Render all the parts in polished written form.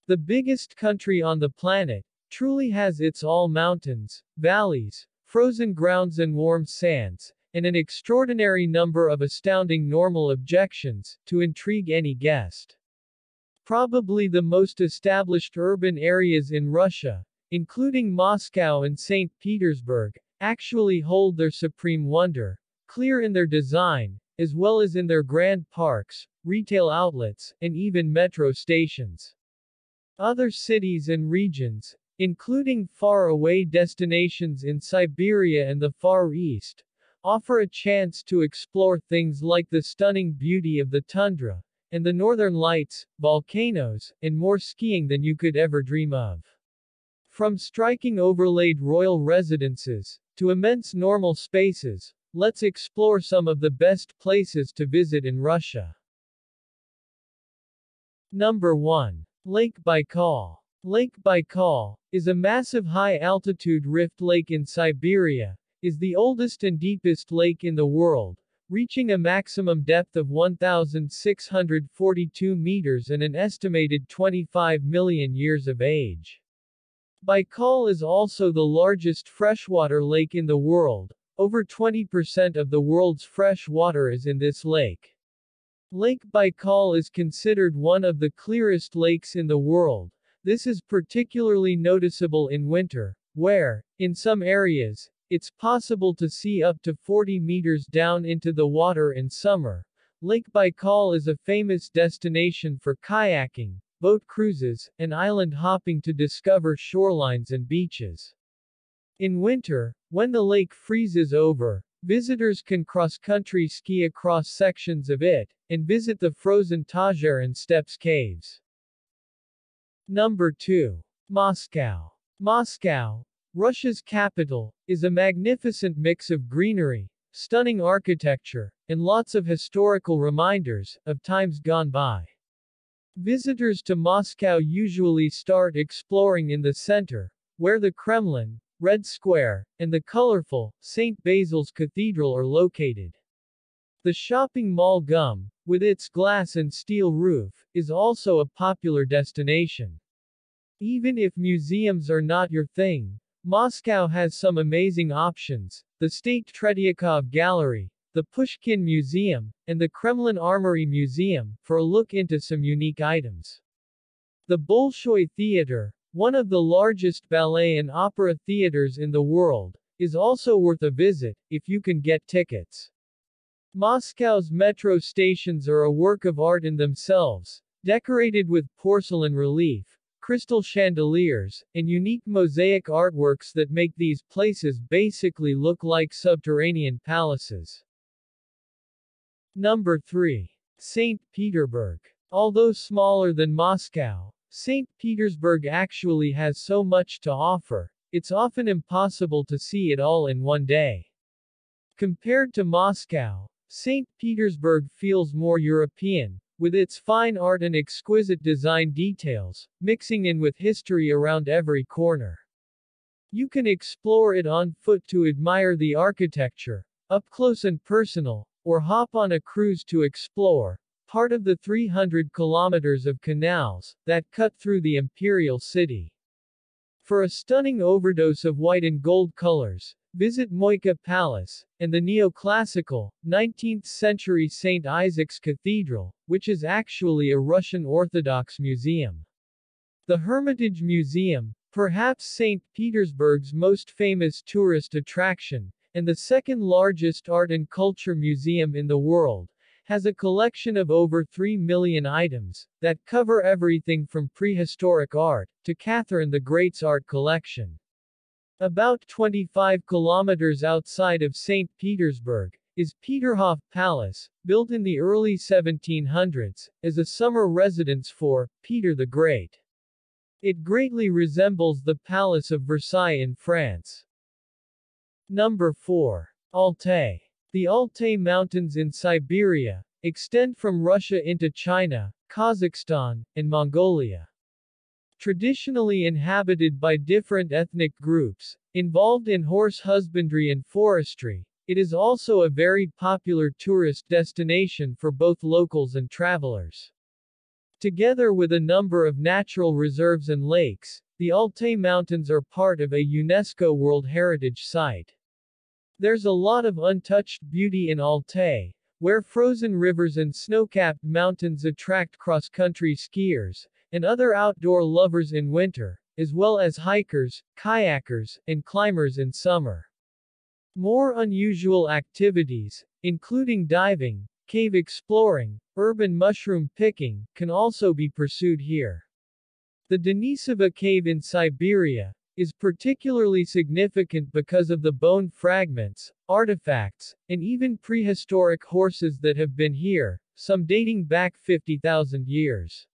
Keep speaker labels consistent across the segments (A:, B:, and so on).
A: The biggest country on the planet truly has its all mountains, valleys, frozen grounds and warm sands, and an extraordinary number of astounding normal objections to intrigue any guest. Probably the most established urban areas in Russia, including Moscow and St. Petersburg, actually hold their supreme wonder, clear in their design, as well as in their grand parks, retail outlets, and even metro stations. Other cities and regions, including far-away destinations in Siberia and the Far East, offer a chance to explore things like the stunning beauty of the tundra, and the northern lights, volcanoes, and more skiing than you could ever dream of. From striking overlaid royal residences, to immense normal spaces, let's explore some of the best places to visit in Russia. Number 1. Lake Baikal. Lake Baikal is a massive high-altitude rift lake in Siberia, is the oldest and deepest lake in the world, reaching a maximum depth of 1,642 meters and an estimated 25 million years of age. Baikal is also the largest freshwater lake in the world. Over 20% of the world's fresh water is in this lake. Lake Baikal is considered one of the clearest lakes in the world. This is particularly noticeable in winter, where, in some areas, it's possible to see up to 40 meters down into the water in summer. Lake Baikal is a famous destination for kayaking, boat cruises, and island hopping to discover shorelines and beaches. In winter, when the lake freezes over, visitors can cross-country ski across sections of it, and visit the frozen Tazhar and Steps caves. Number 2. Moscow. Moscow, Russia's capital, is a magnificent mix of greenery, stunning architecture, and lots of historical reminders of times gone by. Visitors to Moscow usually start exploring in the center, where the Kremlin, Red Square, and the colorful St. Basil's Cathedral are located. The shopping mall GUM, with its glass and steel roof, is also a popular destination. Even if museums are not your thing, Moscow has some amazing options: the State Tretyakov Gallery, the Pushkin Museum, and the Kremlin Armory Museum, for a look into some unique items. The Bolshoi Theater, one of the largest ballet and opera theaters in the world, is also worth a visit, if you can get tickets. Moscow's metro stations are a work of art in themselves, decorated with porcelain relief, crystal chandeliers, and unique mosaic artworks that make these places basically look like subterranean palaces. Number 3. St. Peterburg. Although smaller than Moscow, St. Petersburg actually has so much to offer, it's often impossible to see it all in one day. Compared to Moscow, St. Petersburg feels more European, with its fine art and exquisite design details, mixing in with history around every corner. You can explore it on foot to admire the architecture, up close and personal, or hop on a cruise to explore part of the 300 kilometers of canals that cut through the imperial city. For a stunning overdose of white and gold colors, visit Moika Palace, and the neoclassical, 19th-century St. Isaac's Cathedral, which is actually a Russian Orthodox museum. The Hermitage Museum, perhaps St. Petersburg's most famous tourist attraction, and the second-largest art and culture museum in the world, has a collection of over 3 million items, that cover everything from prehistoric art, to Catherine the Great's art collection. About 25 kilometers outside of St. Petersburg, is Peterhof Palace, built in the early 1700s, as a summer residence for Peter the Great. It greatly resembles the Palace of Versailles in France. Number 4. Altay. The Altay Mountains in Siberia extend from Russia into China, Kazakhstan, and Mongolia. Traditionally inhabited by different ethnic groups, involved in horse husbandry and forestry, it is also a very popular tourist destination for both locals and travelers. Together with a number of natural reserves and lakes, the Altay Mountains are part of a UNESCO World Heritage Site. There's a lot of untouched beauty in Altay, where frozen rivers and snow-capped mountains attract cross-country skiers and other outdoor lovers in winter, as well as hikers, kayakers, and climbers in summer. More unusual activities, including diving, cave exploring, urban mushroom picking, can also be pursued here. The Denisova Cave in Siberia is particularly significant because of the bone fragments, artifacts, and even prehistoric horses that have been here, some dating back 50,000 years.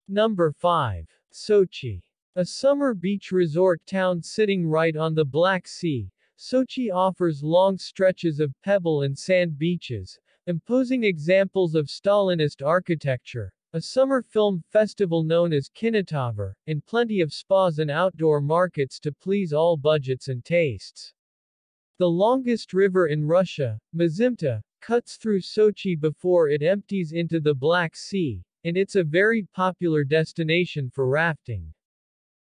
A: Number 5. Sochi. A summer beach resort town sitting right on the Black Sea, Sochi offers long stretches of pebble and sand beaches, imposing examples of Stalinist architecture, a summer film festival known as Kinotaver, and plenty of spas and outdoor markets to please all budgets and tastes. The longest river in Russia, Mazimta, cuts through Sochi before it empties into the Black Sea, and it's a very popular destination for rafting.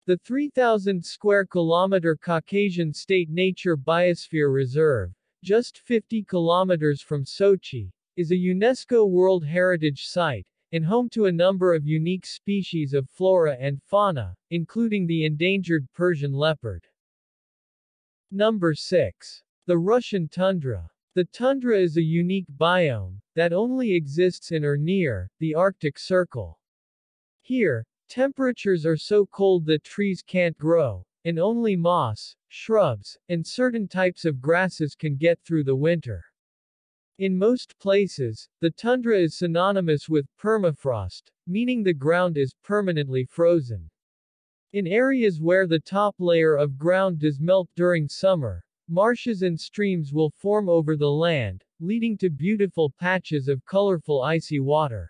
A: The 3,000 square kilometer Caucasian State Nature Biosphere Reserve, just 50 kilometers from Sochi, is a UNESCO World Heritage Site, and home to a number of unique species of flora and fauna, including the endangered Persian leopard. Number 6. The Russian Tundra. The tundra is a unique biome that only exists in or near the Arctic Circle. Here, temperatures are so cold that trees can't grow, and only moss, shrubs, and certain types of grasses can get through the winter. In most places, the tundra is synonymous with permafrost, meaning the ground is permanently frozen. In areas where the top layer of ground does melt during summer, marshes and streams will form over the land, leading to beautiful patches of colorful icy water.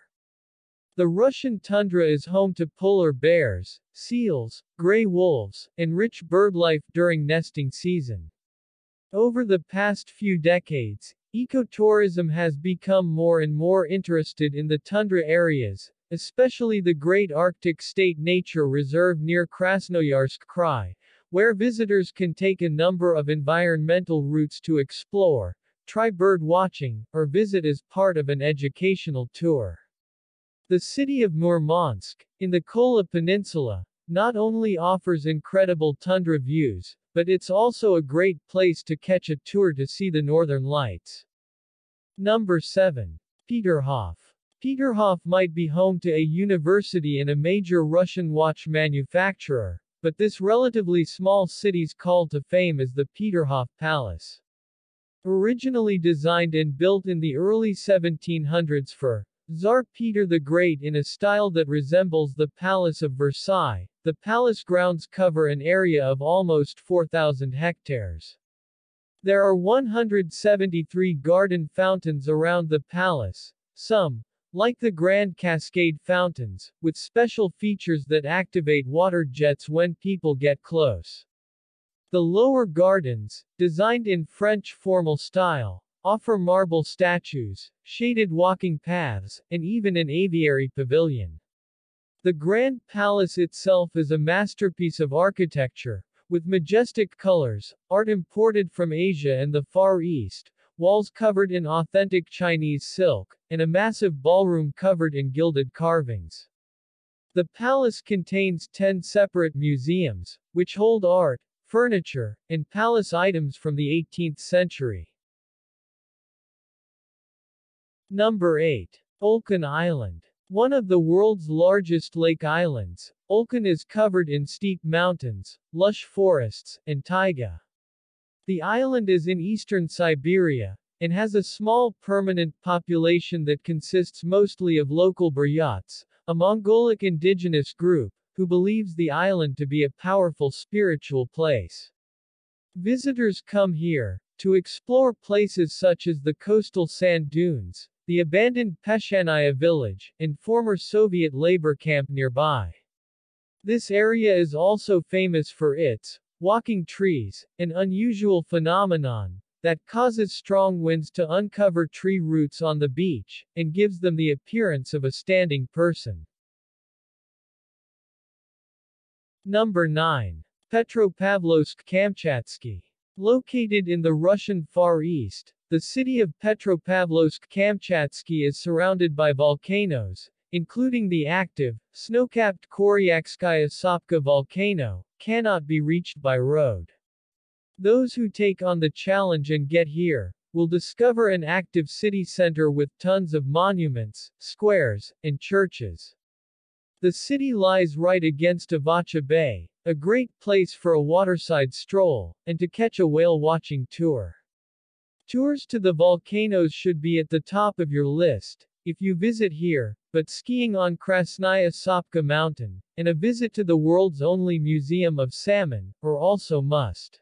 A: The Russian tundra is home to polar bears, seals, gray wolves, and rich birdlife during nesting season. Over the past few decades, ecotourism has become more and more interested in the tundra areas, especially the Great Arctic State Nature Reserve near Krasnoyarsk Krai, where visitors can take a number of environmental routes to explore, try bird watching, or visit as part of an educational tour. The city of Murmansk, in the Kola Peninsula, not only offers incredible tundra views, but it's also a great place to catch a tour to see the northern lights. Number 7. Peterhof. Peterhof might be home to a university and a major Russian watch manufacturer, but this relatively small city's call to fame is the Peterhof Palace. Originally designed and built in the early 1700s for Tsar Peter the Great in a style that resembles the Palace of Versailles, the palace grounds cover an area of almost 4,000 hectares. There are 173 garden fountains around the palace, some, like the Grand Cascade fountains, with special features that activate water jets when people get close. The lower gardens, designed in French formal style, offer marble statues, shaded walking paths, and even an aviary pavilion. The Grand Palace itself is a masterpiece of architecture, with majestic colors, art imported from Asia and the Far East, walls covered in authentic Chinese silk, and a massive ballroom covered in gilded carvings. The palace contains 10 separate museums, which hold art, furniture, and palace items from the 18th century. Number 8. Vulcan Island. One of the world's largest lake islands, Vulcan is covered in steep mountains, lush forests, and taiga. The island is in eastern Siberia, and has a small permanent population that consists mostly of local Buryats, a Mongolic indigenous group, who believes the island to be a powerful spiritual place. Visitors come here to explore places such as the coastal sand dunes, the abandoned Peshanaya village, and former Soviet labor camp nearby. This area is also famous for its walking trees, an unusual phenomenon that causes strong winds to uncover tree roots on the beach, and gives them the appearance of a standing person. Number 9. Petropavlosk Kamchatsky. Located in the Russian Far East, the city of Petropavlosk Kamchatsky is surrounded by volcanoes, including the active, snow-capped Koryakskaya Sopka volcano, cannot be reached by road. Those who take on the challenge and get here, will discover an active city center with tons of monuments, squares, and churches. The city lies right against Avacha Bay, a great place for a waterside stroll, and to catch a whale-watching tour. Tours to the volcanoes should be at the top of your list, if you visit here, but skiing on Krasnaya Sopka Mountain, and a visit to the world's only museum of salmon, are also must.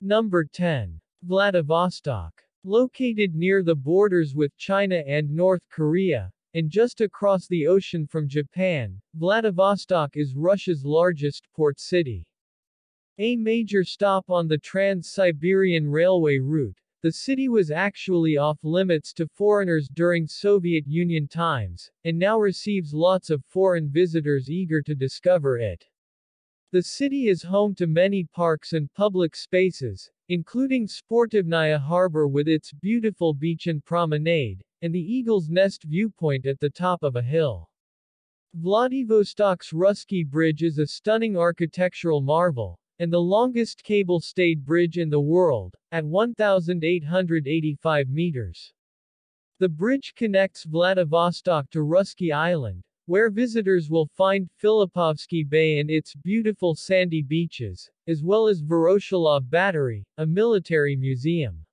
A: Number 10. Vladivostok. Located near the borders with China and North Korea, and just across the ocean from Japan, Vladivostok is Russia's largest port city. A major stop on the Trans-Siberian Railway route, the city was actually off-limits to foreigners during Soviet Union times, and now receives lots of foreign visitors eager to discover it. The city is home to many parks and public spaces, including Sportivnaya Harbor with its beautiful beach and promenade, and the Eagle's Nest viewpoint at the top of a hill. Vladivostok's Ruski Bridge is a stunning architectural marvel, and the longest cable-stayed bridge in the world, at 1,885 meters. The bridge connects Vladivostok to Ruski Island, where visitors will find Filipovsky Bay and its beautiful sandy beaches, as well as Voroshilov Battery, a military museum.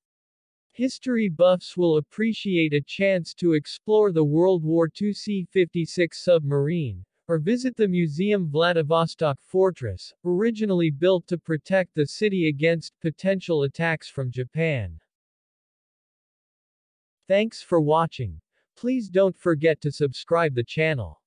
A: History buffs will appreciate a chance to explore the World War II C-56 submarine, or visit the Museum Vladivostok Fortress, originally built to protect the city against potential attacks from Japan. Thanks for watching. Please don't forget to subscribe the channel.